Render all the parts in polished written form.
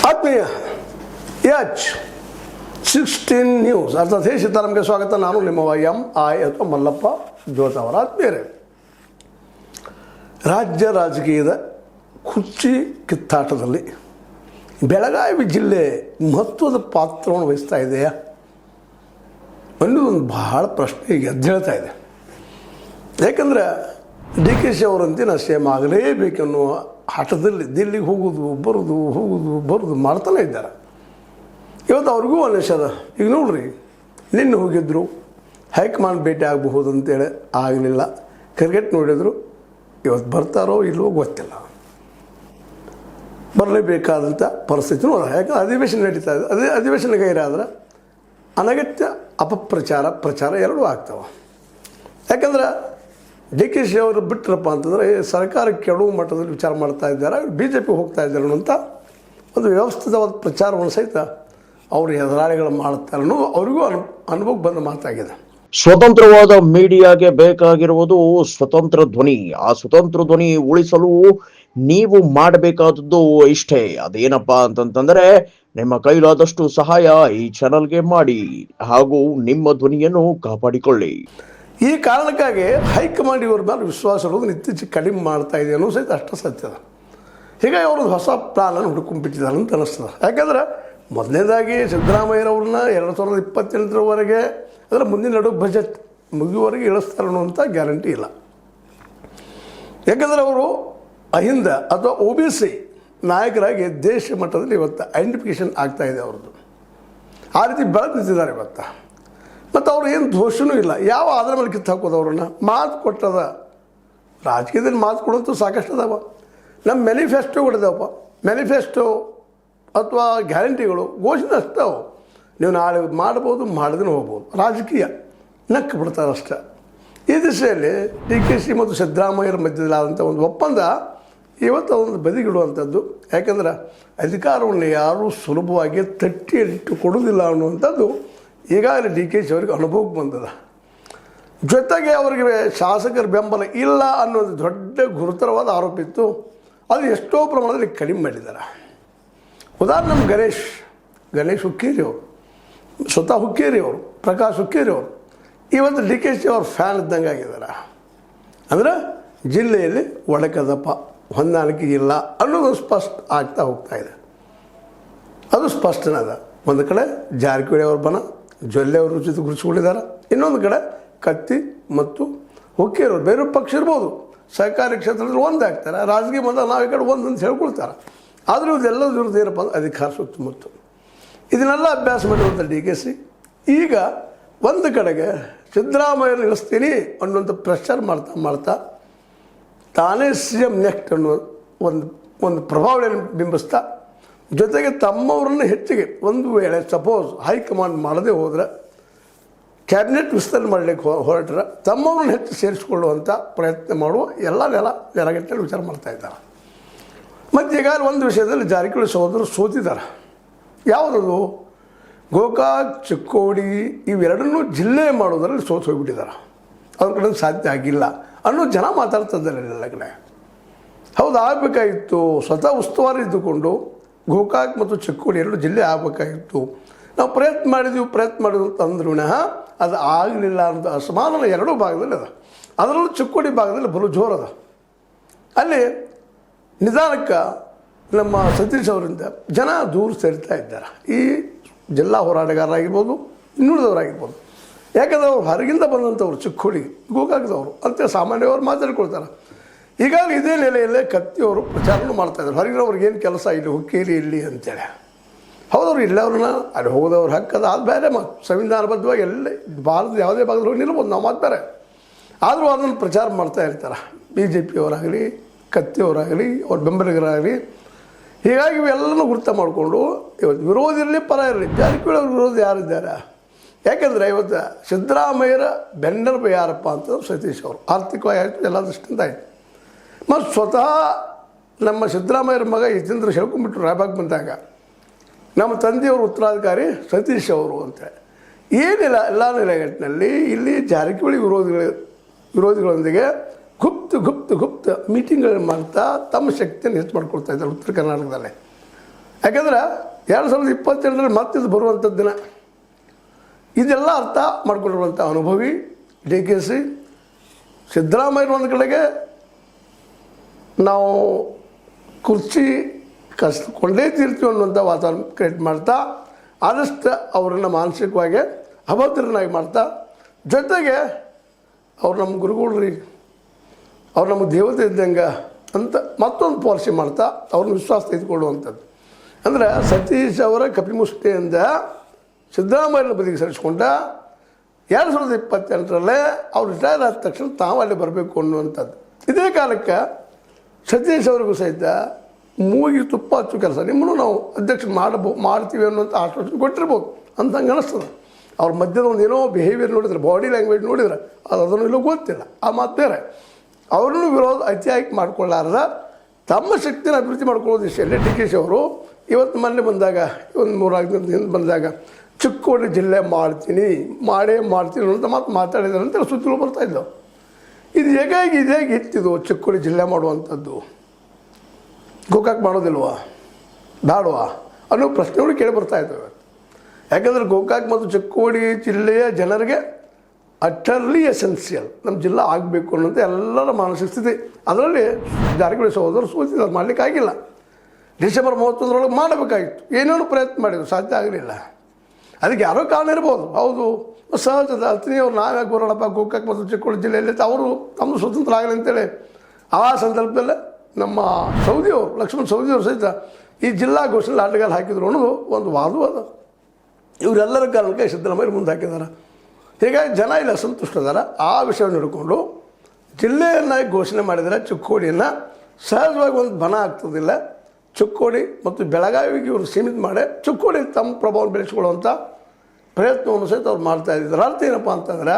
ಆತ್ಮೀಯ H16 news ಅರ್ಥಾತ್ ಹೇ ಸೀತಾರಾಮ್ಗೆ ಸ್ವಾಗತ. ನಾನು ನಿಮ್ಮ MI ಅಥವಾ ಮಲ್ಲಪ್ಪ ಜೋತ್ ಅವರ ಆತ್ಮೀಯರೇ. ರಾಜ್ಯ ರಾಜಕೀಯದ ಕುರ್ಚಿ ಕಿತ್ತಾಟದಲ್ಲಿ ಬೆಳಗಾವಿ ಜಿಲ್ಲೆ ಮಹತ್ವದ ಪಾತ್ರವನ್ನು ವಹಿಸ್ತಾ ಇದೆಯಾ ಅನ್ನೋದೊಂದು ಬಹಳ ಪ್ರಶ್ನೆ ಈಗ ಎದ್ದೇಳ್ತಾ ಇದೆ. ಯಾಕಂದರೆ DKC ಅವರಂತೆ ನಾ ಸೇಮ್ ಆಗಲೇಬೇಕೆನ್ನುವ ಹಠದಲ್ಲಿ ದಿಲ್ಲಿಗೆ ಹೋಗೋದು ಬರೋದು ಮಾಡ್ತಾನೆ ಇದ್ದಾರೆ. ಇವತ್ತು ಅವ್ರಿಗೂ ಅನಿಸದ. ಈಗ ನೋಡ್ರಿ, ನಿನ್ನೆ ಹೋಗಿದ್ದರು, ಹೈಕಮಾಂಡ್ ಭೇಟಿ ಆಗಬಹುದು ಅಂತೇಳಿ ಆಗಲಿಲ್ಲ. ಕ್ರಿಕೆಟ್ ನೋಡಿದ್ರು, ಇವತ್ತು ಬರ್ತಾರೋ ಇಲ್ವೋ ಗೊತ್ತಿಲ್ಲ. ಬರಲೇಬೇಕಾದಂಥ ಪರಿಸ್ಥಿತಿನೂ ಅದ. ಯಾಕಂದ್ರೆ ಅಧಿವೇಶನ ನಡೀತಾ ಇದೆ. ಅದೇ ಅಧಿವೇಶನ ಗೈರಾದ್ರೆ ಅನಗತ್ಯ ಪ್ರಚಾರ ಎರಡೂ ಆಗ್ತಾವೆ. ಯಾಕಂದ್ರೆ DKC ಅವರು ಬಿಟ್ಟರಪ್ಪ ಅಂತಂದರೆ ಸರ್ಕಾರ ಕೆಡುವ ಮಟ್ಟದಲ್ಲಿ ವಿಚಾರ ಮಾಡ್ತಾ ಇದ್ದಾರೆ, BJP ಹೋಗ್ತಾ ಇದ್ದಾರೆ ಅನ್ನೋಂಥ ಒಂದು ವ್ಯವಸ್ಥಿತವಾದ ಪ್ರಚಾರವನ್ನು ಸಹಿತ ಅವರು ಎದುರಾಳಿಗಳು ಮಾಡುತ್ತಾರೆ ಅನ್ನೋದು ಅವರಿಗೂ ಅನುಭವಕ್ಕೆ ಬಂದ ಮಾತಾಗಿದೆ. ಸ್ವತಂತ್ರವಾದ ಮೀಡಿಯಾಗೆ ಬೇಕಾಗಿರುವುದು ಸ್ವತಂತ್ರ ಧ್ವನಿ. ಆ ಸ್ವತಂತ್ರ ಧ್ವನಿ ಉಳಿಸಲು ನೀವು ಮಾಡಬೇಕಾದದ್ದು ಇಷ್ಟೇ. ಅದೇನಪ್ಪಾ ಅಂತಂತಂದ್ರೆ ನಿಮ್ಮ ಕೈಲಾದಷ್ಟು ಸಹಾಯ ಈ ಚಾನಲ್ಗೆ ಮಾಡಿ ಹಾಗೂ ನಿಮ್ಮ ಧ್ವನಿಯನ್ನು ಕಾಪಾಡಿಕೊಳ್ಳಿ. ಈ ಕಾರಣಕ್ಕಾಗಿ ಹೈಕಮಾಂಡ್ ಇವ್ರ ಮೇಲೆ ವಿಶ್ವಾಸ ಇರೋದು ಇತ್ತೀಚೆಗೆ ಕಡಿಮೆ ಮಾಡ್ತಾ ಇದೆ ಅನ್ನೋ ಸಹಿತ ಅಷ್ಟು ಸತ್ಯದ. ಹೀಗಾಗಿ ಅವ್ರದ್ದು ಹೊಸ ಪ್ಲಾನನ್ನು ಹುಡ್ಕೊಂಡ್ಬಿಟ್ಟಿದ್ದಾರೆ ಅಂತ ಅನ್ನಿಸ್ತದೆ. ಯಾಕಂದ್ರೆ ಮೊದಲನೇದಾಗಿ ಸಿದ್ದರಾಮಯ್ಯರವ್ರನ್ನ 2028ರವರೆಗೆ ಅಂದರೆ ಮುಂದಿನ ನಡುವೆ ಬಜೆಟ್ ಮುಗಿಯುವವರೆಗೆ ಇಳಿಸ್ತಾರೆ ಅನ್ನುವಂಥ ಗ್ಯಾರಂಟಿ ಇಲ್ಲ. ಯಾಕಂದರೆ ಅವರು ಅಹಿಂದ ಅಥವಾ OBC ನಾಯಕರಾಗಿ ದೇಶ ಮಟ್ಟದಲ್ಲಿ ಇವತ್ತು ಐಡೆಂಟಿಫಿಕೇಷನ್ ಆಗ್ತಾಯಿದೆ ಅವ್ರದ್ದು. ಆ ರೀತಿ ಬೆಳೆದು ನಿಂತಿದ್ದಾರೆ ಇವತ್ತು. ಮತ್ತು ಅವ್ರು ಏನು ದೋಷವೂ ಇಲ್ಲ. ಯಾವ ಆಧಾರ ಮೇಲೆ ಕಿತ್ತು ಹಾಕೋದು ಅವ್ರನ್ನ ಮಾತು ಕೊಟ್ಟದ. ರಾಜಕೀಯದಲ್ಲಿ ಮಾತು ಕೊಡೋಂತೂ ಸಾಕಷ್ಟು ಅದಾವ. ನಮ್ಮ ಮ್ಯಾನಿಫೆಸ್ಟೋಗಳಿದಾವಪ್ಪ. ಮ್ಯಾನಿಫೆಸ್ಟೋ ಅಥವಾ ಗ್ಯಾರಂಟಿಗಳು ಘೋಷಣೆ ಅಷ್ಟಾವು. ನೀವು ನಾಳೆ ಮಾಡ್ಬೋದು, ಮಾಡಿದ್ರೆ ಹೋಗ್ಬೋದು. ರಾಜಕೀಯ ನಕ್ಕು ಬಿಡ್ತಾರೆ ಅಷ್ಟೇ. ಈ ದಿಶೆಯಲ್ಲಿ DKC ಮತ್ತು ಸಿದ್ದರಾಮಯ್ಯರ ಮಧ್ಯದಲ್ಲಾದಂಥ ಒಂದು ಒಪ್ಪಂದ ಇವತ್ತು ಅದೊಂದು ಬದಿಗಿಡುವಂಥದ್ದು. ಯಾಕಂದ್ರೆ ಅಧಿಕಾರವನ್ನು ಯಾರೂ ಸುಲಭವಾಗಿ ತಟ್ಟಿಯಲ್ಲಿಟ್ಟು ಕೊಡೋದಿಲ್ಲ ಅನ್ನುವಂಥದ್ದು ಈಗಾಗಲೇ DKC ಅವರಿಗೆ ಅನುಭವಕ್ಕೆ ಬಂದದ. ಜೊತೆಗೆ ಅವರಿಗೆ ಶಾಸಕರ ಬೆಂಬಲ ಇಲ್ಲ ಅನ್ನೋದು ದೊಡ್ಡ ಗುರುತರವಾದ ಆರೋಪ ಇತ್ತು. ಅದು ಎಷ್ಟೋ ಪ್ರಮಾಣದಲ್ಲಿ ಕಡಿಮೆ ಮಾಡಿದ್ದಾರೆ. ಉದಾಹರಣೆ ನಮ್ಮ ಗಣೇಶ್ ಹುಕ್ಕೇರಿ ಅವರು, ಸ್ವತಃ ಹುಕ್ಕೇರಿ ಅವರು, ಪ್ರಕಾಶ್ ಹುಕ್ಕೇರಿ ಅವರು ಇವತ್ತು DKC ಅವ್ರ ಫ್ಯಾನ್ ಇದ್ದಂಗೆ ಆಗಿದ್ದಾರೆ. ಅಂದರೆ ಜಿಲ್ಲೆಯಲ್ಲಿ ಒಳಕದಪ್ಪ ಹೊಂದಾಣಿಕೆ ಇಲ್ಲ ಅನ್ನೋದು ಸ್ಪಷ್ಟ ಆಗ್ತಾ ಹೋಗ್ತಾ ಇದೆ. ಅದು ಸ್ಪಷ್ಟನೇ ಅದ. ಒಂದು ಕಡೆ ಜಾರಕಿಹೊಳಿ ಅವ್ರ ಬನ ಜೊಲ್ಲೆ ಅವ್ರ ಜೊತೆ ಗುರುತಿಸ್ಕೊಂಡಿದ್ದಾರೆ. ಇನ್ನೊಂದು ಕಡೆ ಕತ್ತಿ ಮತ್ತು ಹುಕ್ಕೇರವ್ರು ಬೇರೆ ಪಕ್ಷ ಇರ್ಬೋದು, ಸಹಕಾರಿ ಕ್ಷೇತ್ರದಲ್ಲಿ ಒಂದಾಗ್ತಾರೆ. ರಾಜಕೀಯ ಬಂದಾಗ ನಾವು ಈ ಕಡೆ ಒಂದು ಅಂತ ಹೇಳ್ಕೊಳ್ತಾರೆ. ಆದರೂ ಇದೆಲ್ಲ ವಿರುದ್ಧ ಏನಪ್ಪ ಅಂದ್ರೆ ಅಧಿಕಾರ ಸುತ್ತಮುತ್ತ ಇದನ್ನೆಲ್ಲ ಅಭ್ಯಾಸ ಮಾಡಿರುವಂಥ DKC ಈಗ ಒಂದು ಕಡೆಗೆ ಸಿದ್ದರಾಮಯ್ಯ ಇಳಿಸ್ತೀನಿ ಅನ್ನುವಂಥ ಪ್ರೆಷರ್ ಮಾಡ್ತಾ ತಾನೇ CM ನೆಕ್ಸ್ಟ್ ಅನ್ನೋ ಒಂದು ಪ್ರಭಾವವನ್ನು ಬಿಂಬಿಸ್ತಾ, ಜೊತೆಗೆ ತಮ್ಮವ್ರನ್ನ ಹೆಚ್ಚಿಗೆ ಒಂದು ವೇಳೆ ಸಪೋಸ್ ಹೈಕಮಾಂಡ್ ಮಾಡದೆ ಹೋದರೆ ಕ್ಯಾಬಿನೆಟ್ ವಿಸ್ತರಣೆ ಮಾಡಲಿಕ್ಕೆ ಹೊರಟ್ರೆ ತಮ್ಮವ್ರನ್ನ ಹೆಚ್ಚು ಸೇರಿಸಿಕೊಳ್ಳುವಂಥ ಪ್ರಯತ್ನ ಮಾಡುವ ಎಲ್ಲ ನೆಲಗಟ್ಟಲ್ಲಿ ವಿಚಾರ ಮಾಡ್ತಾಯಿದ್ದಾರೆ. ಮತ್ತು ಈಗಾಗಲೇ ಒಂದು ವಿಷಯದಲ್ಲಿ ಜಾರಕಿಹೊಳಿ ಸಹೋದರರು ಸೋತಿದ್ದಾರೆ. ಯಾವುದದು? ಗೋಕಾಕ್, ಚಿಕ್ಕೋಡಿ ಇವೆರಡನ್ನೂ ಜಿಲ್ಲೆ ಮಾಡೋದರಲ್ಲಿ ಸೋತು ಹೋಗಿಬಿಟ್ಟಿದ್ದಾರೆ. ಅವ್ರ ಕಡೆ ಸಾಧ್ಯ ಆಗಿಲ್ಲ ಅನ್ನೋ ಜನ ಮಾತಾಡ್ತಿದ್ದಾರೆ ಎಲ್ಲ ಕಡೆ. ಹೌದು, ಆಗಬೇಕಾಗಿತ್ತು. ಸ್ವತಃ ಉಸ್ತುವಾರಿ ಇದ್ದುಕೊಂಡು ಗೋಕಾಕ್ ಮತ್ತು ಚಿಕ್ಕೋಡಿ ಎರಡು ಜಿಲ್ಲೆ ಆಗಬೇಕಾಗಿತ್ತು. ನಾವು ಪ್ರಯತ್ನ ಮಾಡಿದ್ವಿ ಅಂತಂದ್ರೂ ಅದು ಆಗಲಿಲ್ಲ ಅಂತ ಅಸಮಾಧಾನ ಎರಡೂ ಭಾಗದಲ್ಲಿ ಅದ. ಅದರಲ್ಲೂ ಚಿಕ್ಕೋಡಿ ಭಾಗದಲ್ಲಿ ಬಲು ಜೋರದ. ಅಲ್ಲಿ ನಿಧಾನಕ್ಕೆ ನಮ್ಮ ಸತೀಶ್ ಅವರಿಂದ ಜನ ದೂರ ಸೇರ್ತಾ ಇದ್ದಾರೆ. ಈ ಜಿಲ್ಲಾ ಹೋರಾಟಗಾರರಾಗಿರ್ಬೋದು, ಇನ್ನುಳಿದವರಾಗಿರ್ಬೋದು. ಯಾಕಂದರೆ ಅವ್ರು ಹೊರಗಿಂದ ಬಂದಂಥವ್ರು ಚಿಕ್ಕೋಡಿ ಗೋಕಾಕದವರು ಅಂತ ಸಾಮಾನ್ಯವರು ಮಾತಾಡ್ಕೊಳ್ತಾರೆ. ಈಗಾಗಲೇ ಇದೇ ನೆಲೆಯಲ್ಲೇ ಕತ್ತಿಯವರು ಪ್ರಚಾರನೂ ಮಾಡ್ತಾಯಿದ್ದಾರೆ. ಹೊರಗಿನವ್ರಿಗೆ ಏನು ಕೆಲಸ ಇಲ್ಲಿ ಹುಕ್ಕೇರಿ ಇಲ್ಲಿ ಅಂತೇಳಿ. ಹೌದವ್ರು ಇಲ್ಲವ್ರನ್ನ ಅಲ್ಲಿ ಹೋಗೋದವ್ರು ಹಕ್ಕದ ಅದು ಬೇರೆ ಮಾತು. ಸಂವಿಧಾನಬದ್ಧವಾಗಿ ಎಲ್ಲ ಭಾರತದ ಯಾವುದೇ ಭಾಗದಲ್ಲಿ ಹೋಗಿ ನಿಲ್ಬೋದು, ನಾವು ಮಾತು ಬೇರೆ. ಆದರೂ ಅದನ್ನು ಪ್ರಚಾರ ಮಾಡ್ತಾ ಇರ್ತಾರೆ. BJP ಅವರಾಗಲಿ, ಕತ್ತಿಯವರಾಗಲಿ, ಅವ್ರ ಬೆಂಬಲಿಗರಾಗಲಿ. ಹೀಗಾಗಿ ಇವೆಲ್ಲನೂ ಗುರುತ ಮಾಡಿಕೊಂಡು ಇವತ್ತು ವಿರೋಧ ಇರಲಿ ಪರ ಇರಲಿ, ಜಾರಕಿಹೊಳಿ ಅವ್ರ ವಿರೋಧ ಯಾರಿದ್ದಾರೆ? ಯಾಕೆಂದರೆ ಇವತ್ತು ಸಿದ್ದರಾಮಯ್ಯರ ಬೆನ್ನೆಲುಬು ಯಾರಪ್ಪ ಅಂತಂದ್ರೆ ಸತೀಶ್ ಅವರು. ಆರ್ಥಿಕವಾಗಿ ಆಯಿತು, ಎಲ್ಲ ದೃಷ್ಟಿಯಿಂದ ಆಯಿತು. ಮತ್ತು ಸ್ವತಃ ನಮ್ಮ ಸಿದ್ದರಾಮಯ್ಯರ ಮಗ ಯತೀಂದ್ರ ಹೇಳ್ಕೊಂಡ್ಬಿಟ್ರು ರಾಯಬಾಗ್ ಬಂದಾಗ, ನಮ್ಮ ತಂದೆಯವರು ಉತ್ತರಾಧಿಕಾರಿ ಸತೀಶ್ ಅವರು ಅಂತೇಳಿ. ಏನಿಲ್ಲ, ಎಲ್ಲ ನೆಲೆಗಟ್ಟಿನಲ್ಲಿ ಇಲ್ಲಿ ಜಾರಕಿಹೊಳಿ ವಿರೋಧಿಗಳೊಂದಿಗೆ ಗುಪ್ತ ಮೀಟಿಂಗ್ಗಳನ್ನು ಮಾಡ್ತಾ ತಮ್ಮ ಶಕ್ತಿಯನ್ನು ಹೆಚ್ಚು ಮಾಡ್ಕೊಳ್ತಾ ಇದ್ದಾರೆ ಉತ್ತರ ಕರ್ನಾಟಕದಲ್ಲಿ. ಯಾಕಂದ್ರೆ 2022ರಲ್ಲಿ ಮತ್ತಿದು ಬರುವಂಥದ್ದು ದಿನ. ಇದೆಲ್ಲ ಅರ್ಥ ಮಾಡ್ಕೊಂಡಿರುವಂಥ ಅನುಭವಿ DKC. ಸಿದ್ದರಾಮಯ್ಯ ಒಂದು ಕಡೆಗೆ ನಾವು ಕುರ್ಚಿ ಕಸ್ಕೊಂಡೇ ತೀರ್ತೀವಿ ಅನ್ನುವಂಥ ವಾತಾವರಣ ಕ್ರಿಯೇಟ್ ಮಾಡ್ತಾ ಆದಷ್ಟು ಅವರನ್ನು ಮಾನಸಿಕವಾಗಿ ಅಭದ್ರನಾಗಿ ಮಾಡ್ತಾ, ಜೊತೆಗೆ ಅವ್ರು ನಮ್ಮ ಗುರುಗಳ್ರಿ, ಅವ್ರು ನಮಗೆ ದೇವತೆ ಇದ್ದಂಗೆ ಅಂತ ಮತ್ತೊಂದು ಪಾಲಿಸಿ ಮಾಡ್ತಾ ಅವ್ರನ್ನ ವಿಶ್ವಾಸ ತೆಗೆದುಕೊಳ್ಳುವಂಥದ್ದು. ಅಂದರೆ ಸತೀಶ್ ಅವರ ಕಪಿಮುಷ್ಟಿಯಿಂದ ಸಿದ್ದರಾಮಯ್ಯನ ಬದಿಗೆ ಸರಿಸ್ಕೊಂಡ 2028ರಲ್ಲೇ ಅವ್ರು ರಿಟೈರ್ ಆದ ತಕ್ಷಣ ತಾವು ಅಲ್ಲಿ ಬರಬೇಕು ಅನ್ನುವಂಥದ್ದು. ಇದೇ ಕಾಲಕ್ಕೆ ಸತೀಶ್ ಅವ್ರಿಗೂ ಸಹಿತ ಮೂಗಿಗೆ ತುಪ್ಪ ಹಚ್ಚು ಕೆಲಸ, ನಿಮ್ಮನ್ನು ನಾವು ಅಧ್ಯಕ್ಷ ಮಾಡ್ತೀವಿ ಅನ್ನೋಂಥ ಆಶ್ವಾಸನೆ ಕೊಟ್ಟಿರ್ಬೋದು ಅಂತ ಹಂಗೆ ಅನ್ನಿಸ್ತದೆ. ಅವ್ರ ಮಧ್ಯದ ಒಂದು ಏನೋ ಬಿಹೇವಿಯರ್ ನೋಡಿದ್ರೆ, ಬಾಡಿ ಲ್ಯಾಂಗ್ವೇಜ್ ನೋಡಿದ್ರೆ ಅದನ್ನು ಇಲ್ಲೂ ಗೊತ್ತಿಲ್ಲ. ಆ ಮಾತು ಬೇರೆ. ಅವ್ರನ್ನೂ ವಿರೋಧ ಅತಿಯಾಗಿ ಮಾಡ್ಕೊಳ್ಳಾರ್ದ ತಮ್ಮ ಶಕ್ತಿನ ಅಭಿವೃದ್ಧಿ ಮಾಡ್ಕೊಳ್ಳೋದು ವಿಷಯದಲ್ಲಿ DKC ಅವರು ಇವತ್ತು ಮೊನ್ನೆ ಬಂದಾಗ, ಒಂದು 3-4 ದಿನದ ಹಿಂದೆ ಬಂದಾಗ ಚಿಕ್ಕೋಡಿ ಜಿಲ್ಲೆ ಮಾಡೇ ಮಾಡ್ತೀನಿ ಅಂತ ಮಾತಾಡಿದ್ದಾರೆ ಅಂತ ಸುದ್ದಿಗಳು ಬರ್ತಾಯಿದ್ದವು. ಇದು ಹೇಗಾಗಿ ಇತ್ತಿದು ಚಿಕ್ಕೋಡಿ ಜಿಲ್ಲೆ ಮಾಡುವಂಥದ್ದು, ಗೋಕಾಕ್ ಮಾಡೋದಿಲ್ವಾ, ಬೇಡವಾ ಅನ್ನೋ ಪ್ರಶ್ನೆಗಳು ಕೇಳಿ ಬರ್ತಾಯಿದ್ದಾವೆ. ಯಾಕಂದರೆ ಗೋಕಾಕ್ ಮತ್ತು ಚಿಕ್ಕೋಡಿ ಜಿಲ್ಲೆಯ ಜನರಿಗೆ ಅಟರ್ಲಿ ಎಸೆನ್ಷಿಯಲ್ ನಮ್ಮ ಜಿಲ್ಲಾ ಆಗಬೇಕು ಅನ್ನೋಂಥ ಎಲ್ಲರ ಮಾನಸಿಕ ಸ್ಥಿತಿ. ಅದರಲ್ಲಿ ಜಾರಕಿಹೊಳಿ ಸಹೋದರರು ಸೋತಿದ್ದಾರೆ, ಮಾಡಲಿಕ್ಕಾಗಿಲ್ಲ. ಡಿಸೆಂಬರ್ 31ರೊಳಗೆ ಮಾಡಬೇಕಾಗಿತ್ತು, ಏನೇನು ಪ್ರಯತ್ನ ಮಾಡಿದ್ರು, ಸಾಧ್ಯ ಆಗಲಿಲ್ಲ. ಅದಕ್ಕೆ ಯಾರೋ ಕಾರಣ ಇರ್ಬೋದು, ಹೌದು ಸಹಜದ. ಅವ್ರು ನಾವ್ಯಾಕೆ ಬರೋಣಪ್ಪ ಗೋಕಾಕ್ ಮತ್ತು ಚಿಕ್ಕೋಡಿ ಜಿಲ್ಲೆಯಲ್ಲಿ, ಅವರು ತಮ್ಮ ಸ್ವತಂತ್ರ ಆಗಲಿ ಅಂತೇಳಿ ಆ ಸಂದರ್ಭದಲ್ಲೇ ನಮ್ಮ ಸೌದಿಯವರು, ಲಕ್ಷ್ಮಣ್ ಸೌದಿಯವರು ಸಹಿತ ಈ ಜಿಲ್ಲಾ ಘೋಷಣೆ ಆಟಗಾಲ ಹಾಕಿದ್ರು ಅನ್ನೋದು ಒಂದು ವಾದು ಅದ. ಇವರೆಲ್ಲರ ಕಾರಣಕ್ಕೆ ಸಿದ್ದರಾಮಯ್ಯ ಮುಂದೆ ಹಾಕಿದ್ದಾರೆ. ಹೀಗಾಗಿ ಜನ ಇಲ್ಲಿ ಅಸಂತುಷ್ಟದಾರ. ಆ ವಿಷಯವನ್ನು ಹಿಡ್ಕೊಂಡು ಜಿಲ್ಲೆಯನ್ನು ಘೋಷಣೆ ಮಾಡಿದರೆ ಚಿಕ್ಕೋಡಿಯನ್ನು ಸಹಜವಾಗಿ ಒಂದು ಬನ ಆಗ್ತದಿಲ್ಲ. ಚಿಕ್ಕೋಡಿ ಮತ್ತು ಬೆಳಗಾವಿಗೆ ಇವರು ಸೀಮಿತ ಮಾಡಿ ಚಿಕ್ಕೋಡಿ ತಮ್ಮ ಪ್ರಭಾವ ಬೆಳೆಸ್ಕೊಳ್ಳುವಂಥ ಪ್ರಯತ್ನವನ್ನು ಸಹಿತ ಅವ್ರು ಮಾಡ್ತಾ ಇದ್ದಾರೆ. ಅರ್ಥ ಏನಪ್ಪ ಅಂತಂದ್ರೆ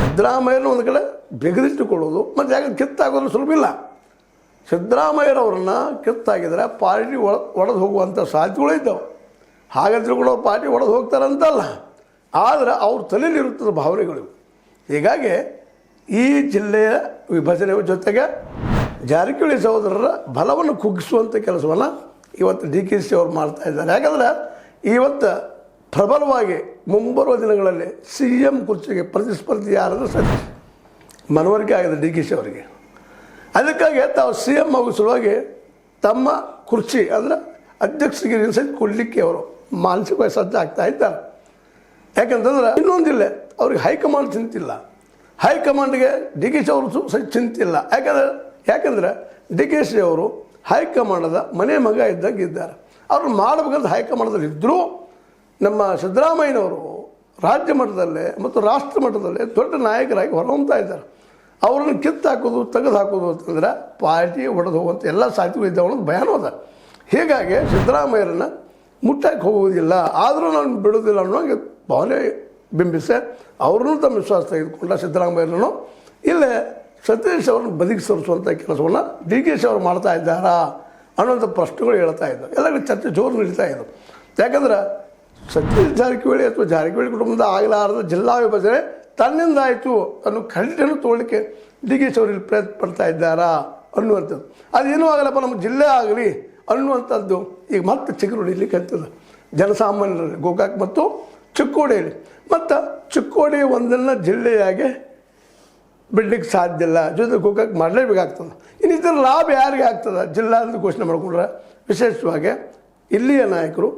ಸಿದ್ದರಾಮಯ್ಯನ ಒಂದು ಕಡೆ ಬೆಗೆದಿಟ್ಟುಕೊಳ್ಳೋದು, ಮತ್ತು ಯಾಕಂದ್ರೆ ಕಿತ್ತಾಗೋದು ಸುಲಭ ಇಲ್ಲ. ಸಿದ್ದರಾಮಯ್ಯರವ್ರನ್ನ ಕಿತ್ತಾಗಿದ್ರೆ ಪಾರ್ಟಿ ಒಡೆದು ಹೋಗುವಂಥ ಸಾಧ್ಯತೆಗಳು ಇದ್ದಾವೆ. ಹಾಗಾದ್ರೆ ಕೂಡ ಅವ್ರು ಪಾರ್ಟಿ ಒಡೆದು ಹೋಗ್ತಾರಂತಲ್ಲ, ಆದರೆ ಅವ್ರ ತಲೆಯಲ್ಲಿರುತ್ತದೆ ಭಾವನೆಗಳು. ಹೀಗಾಗಿ ಈ ಜಿಲ್ಲೆಯ ವಿಭಜನೆ ಜೊತೆಗೆ ಜಾರಕಿಹೊಳಿ ಸಹೋದರರ ಬಲವನ್ನು ಕುಗ್ಗಿಸುವಂಥ ಕೆಲಸವನ್ನು ಇವತ್ತು DKC ಅವರು ಮಾಡ್ತಾ ಇದ್ದಾರೆ. ಯಾಕಂದರೆ ಇವತ್ತು ಪ್ರಬಲವಾಗಿ ಮುಂಬರುವ ದಿನಗಳಲ್ಲಿ CM ಕುರ್ಚಿಗೆ ಪ್ರತಿಸ್ಪರ್ಧಿ ಯಾರಂದ್ರೆ ಸತೀಶ್ ಮನವರಿಕೆ ಆಗಿದೆ DKC ಅವರಿಗೆ. ಅದಕ್ಕಾಗಿ ತಾವು CM ಆಗೋ ಸಲುವಾಗಿ ತಮ್ಮ ಕುರ್ಚಿ ಅಂದರೆ ಅಧ್ಯಕ್ಷರಿಗೆ ಸಹಿತ ಕೊಡಲಿಕ್ಕೆ ಅವರು ಮಾನಸಿಕವಾಗಿ ಸಜ್ಜ ಆಗ್ತಾ ಇದ್ದಾರೆ. ಯಾಕಂತಂದ್ರೆ ಇನ್ನೊಂದಿಲ್ಲ, ಅವ್ರಿಗೆ ಹೈಕಮಾಂಡ್ ಚಿಂತಿಲ್ಲ, ಹೈಕಮಾಂಡ್ಗೆ DKC ಅವರು ಸಹಿತ ಚಿಂತಿಲ್ಲ. ಯಾಕಂದರೆ DKC ಅವರು ಹೈಕಮಾಂಡದ ಮನೆ ಮಗ ಇದ್ದಾಗ ಇದ್ದಾರೆ. ಅವ್ರು ಮಾಡಬೇಕಂತ ಹೈಕಮಾಂಡದಲ್ಲಿ ಇದ್ದರೂ ನಮ್ಮ ಸಿದ್ದರಾಮಯ್ಯನವರು ರಾಜ್ಯ ಮಟ್ಟದಲ್ಲೇ ಮತ್ತು ರಾಷ್ಟ್ರ ಮಟ್ಟದಲ್ಲೇ ದೊಡ್ಡ ನಾಯಕರಾಗಿ ಹೊರಹೊಮ್ತಾ ಇದ್ದಾರೆ. ಅವ್ರನ್ನ ಕಿತ್ತಾಕೋದು, ತೆಗೆದು ಹಾಕೋದು ಅಂತಂದ್ರೆ ಪಾರ್ಟಿ ಒಡೆದು ಹೋಗುವಂಥ ಎಲ್ಲ ಸಾಧ್ಯತೆಗಳು ಇದ್ದಾವೆ ಅನ್ನೋದು ಭಯಾನೂ ಅದ. ಹೀಗಾಗಿ ಸಿದ್ದರಾಮಯ್ಯರನ್ನು ಮುಟ್ಟಕ್ಕೆ ಹೋಗುವುದಿಲ್ಲ, ಆದರೂ ನಾನು ಬಿಡೋದಿಲ್ಲ ಅನ್ನೋ ಭಾವನೆ ಬಿಂಬಿಸಿ ಅವ್ರನ್ನೂ ತಮ್ಮ ವಿಶ್ವಾಸ ತೆಗೆದುಕೊಂಡ ಸಿದ್ದರಾಮಯ್ಯರನ್ನು ಇಲ್ಲೇ ಸತೀಶ್ ಅವ್ರನ್ನ ಬದಿಗೆ ಸರಿಸುವಂಥ ಕೆಲಸವನ್ನು DKC ಅವರು ಮಾಡ್ತಾ ಇದ್ದಾರಾ ಅನ್ನೋಂಥ ಪ್ರಶ್ನೆಗಳು ಹೇಳ್ತಾ ಇದ್ದವು. ಎಲ್ಲರಿಗೂ ಚರ್ಚೆ ಜೋರು ನಡೀತಾ ಇದ್ದವು. ಯಾಕಂದ್ರೆ ಸತೀಶ್ ಜಾರಕಿಹೊಳಿ ಅಥವಾ ಜಾರಕಿಹೊಳಿ ಕುಟುಂಬದ ಆಗಲಾರದ ಜಿಲ್ಲಾ ವಿಭಜನೆ ತನ್ನಿಂದ ಆಯಿತು ಅನ್ನೋ ಕ್ರೆಡಿಟನ್ನು ತೊಗೊಳ್ಳಿಕ್ಕೆ DKC ಅವರು ಇಲ್ಲಿ ಪ್ರಯತ್ನ ಪಡ್ತಾ ಇದ್ದಾರಾ ಅನ್ನುವಂಥದ್ದು. ಅದೇನೂ ಆಗಲ್ಲಪ್ಪ, ನಮ್ಮ ಜಿಲ್ಲೆ ಆಗಲಿ ಅನ್ನುವಂಥದ್ದು ಈಗ ಮತ್ತೆ ಚಿಗುರು ಹೊಡಿಲಿಕ್ಕೆ ಆಗ್ತದೆ ಜನಸಾಮಾನ್ಯರಲ್ಲಿ, ಗೋಕಾಕ್ ಮತ್ತು ಚಿಕ್ಕೋಡಿಯಲ್ಲಿ. ಮತ್ತು ಚಿಕ್ಕೋಡಿ ಒಂದನ್ನು ಜಿಲ್ಲೆಯಾಗಿ ಬಿಡಲಿಕ್ಕೆ ಸಾಧ್ಯ ಇಲ್ಲ, ಜೊತೆ ಗೋಕಾಕ್ ಮಾಡಲೇಬೇಕಾಗ್ತದೆ. ಇನ್ನು ಇದರ ಲಾಭ ಯಾರಿಗೆ ಆಗ್ತದೆ ಜಿಲ್ಲಾ ಅಂತ ಘೋಷಣೆ ಮಾಡಿಕೊಂಡ್ರೆ? ವಿಶೇಷವಾಗಿ ಇಲ್ಲಿಯ ನಾಯಕರು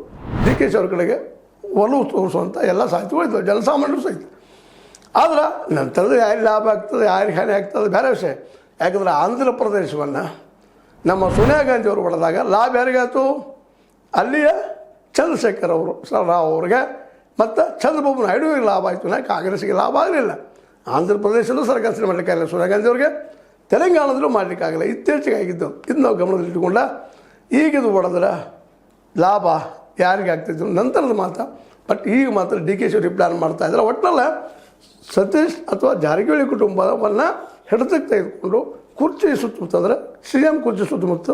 DKC ಅವ್ರ ಕಡೆಗೆ ಒಲವು ತೋರಿಸುವಂಥ ಎಲ್ಲ ಸಾಧ್ಯತೆಗಳು ಇರ್ತವೆ, ಜನಸಾಮಾನ್ಯರು ಸಹಿತ. ಆದ್ರೆ ನಂತರದ ಯಾರಿಗೆ ಲಾಭ ಆಗ್ತದೆ, ಯಾರಿಗೆ ಹಾನಿ ಆಗ್ತದೆ ಬೇರೆ ವಿಷಯ. ಯಾಕಂದರೆ ಆಂಧ್ರ ಪ್ರದೇಶವನ್ನು ನಮ್ಮ ಸೋನಿಯಾ ಗಾಂಧಿ ಅವರು ಹೊಡೆದಾಗ ಲಾಭ ಯಾರಿಗಾಯ್ತು? ಅಲ್ಲಿಯ ಚಂದ್ರಶೇಖರ್ ರಾವ್ ಅವ್ರಿಗೆ ಮತ್ತು ಚಂದ್ರಬಾಬು ನಾಯ್ಡುವಿಗೆ ಲಾಭ ಆಯಿತು, ಕಾಂಗ್ರೆಸ್ಗೆ ಲಾಭ ಆಗಲಿಲ್ಲ. ಆಂಧ್ರ ಪ್ರದೇಶದಲ್ಲೂ ಸರ್ಕಾರ ಮಾಡಲಿಕ್ಕಾಗಲ್ಲ ಸೋನಿಯಾ ಗಾಂಧಿ ಅವ್ರಿಗೆ, ತೆಲಂಗಾಣದಲ್ಲೂ ಮಾಡಲಿಕ್ಕಾಗಲ್ಲ. ಇತ್ತೀಚೆಗೆ ಆಗಿದ್ದು ಇದು ನಾವು ಗಮನದಲ್ಲಿಟ್ಟುಕೊಂಡ ಈಗಿದು ಹೊಡೆದ್ರೆ ಲಾಭ ಯಾರಿಗೆ ಆಗ್ತಿತ್ತು ನಂತರದ ಮಾತು. ಬಟ್ ಈಗ ಮಾತ್ರ DKC ಅವರು ಪ್ಲ್ಯಾನ್ ಮಾಡ್ತಾಯಿದ್ದಾರೆ. ಒಟ್ಟಿನಲ್ಲ ಸತೀಶ್ ಅಥವಾ ಜಾರಕಿಹೊಳಿ ಕುಟುಂಬವನ್ನು ಹಿಡಿತಕ್ಕೆ ತೆಗೆದುಕೊಂಡು ಕುರ್ಚಿ ಸುತ್ತಮುತ್ತಂದ್ರೆ CM ಕುರ್ಚಿ ಸುತ್ತಮುತ್ತ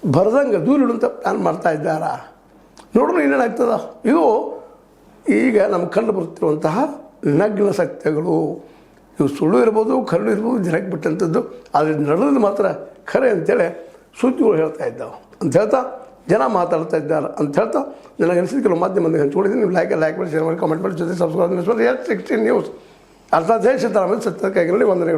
ಬರೆದಂಗೆ ದೂರಿಡುವಂಥ ಪ್ಲ್ಯಾನ್ ಮಾಡ್ತಾ ಇದ್ದಾರಾ? ನೋಡೋಣ ಏನೇನಾಗ್ತದ. ಇದು ಈಗ ನಮ್ಗೆ ಕಂಡು ಬರುತ್ತಿರುವಂತಹ ನಗ್ನ ಸತ್ಯಗಳು. ಇವು ಸುಳ್ಳು ಇರ್ಬೋದು, ಕರಡು ಇರ್ಬೋದು, ಜನಕ್ಕೆ ಬಿಟ್ಟಂಥದ್ದು. ಆದರೆ ನಡೆದು ಮಾತ್ರ ಖರೆ ಅಂತೇಳಿ ಸುದ್ದಿಗಳು ಹೇಳ್ತಾ ಇದ್ದಾವೆ ಅಂತ ಹೇಳ್ತಾ ಜನ ಮಾತಾಡ್ತಾ ಇದ್ದಾರೆ ಅಂತ ಹೇಳ್ತಾ ನನಗೆ ಅನಿಸಿದ ಕೆಲವು ಮಾಧ್ಯಮದಲ್ಲಿ ಹಂಚ್ಕೊಂಡಿದ್ದೀನಿ. ನೀವು ಲೈಕ್ ಮಾಡಿ, ಶೇರ್ ಮಾಡಿ, ಕಾಮೆಂಟ್ ಮಾಡಿ, ಜೊತೆ ಸಬ್ಸ್ಕ್ರೈಬ್ ಮಾಡಿ. Yes16 ನ್ಯೂಸ್ ಅರ್ಥ ಜಯ ಸಿದ್ದರಾಮಯ್ಯ ಸತ್ಯಕ್ಕಾಗಿರಲಿ. ವಂದನೆಗಳು.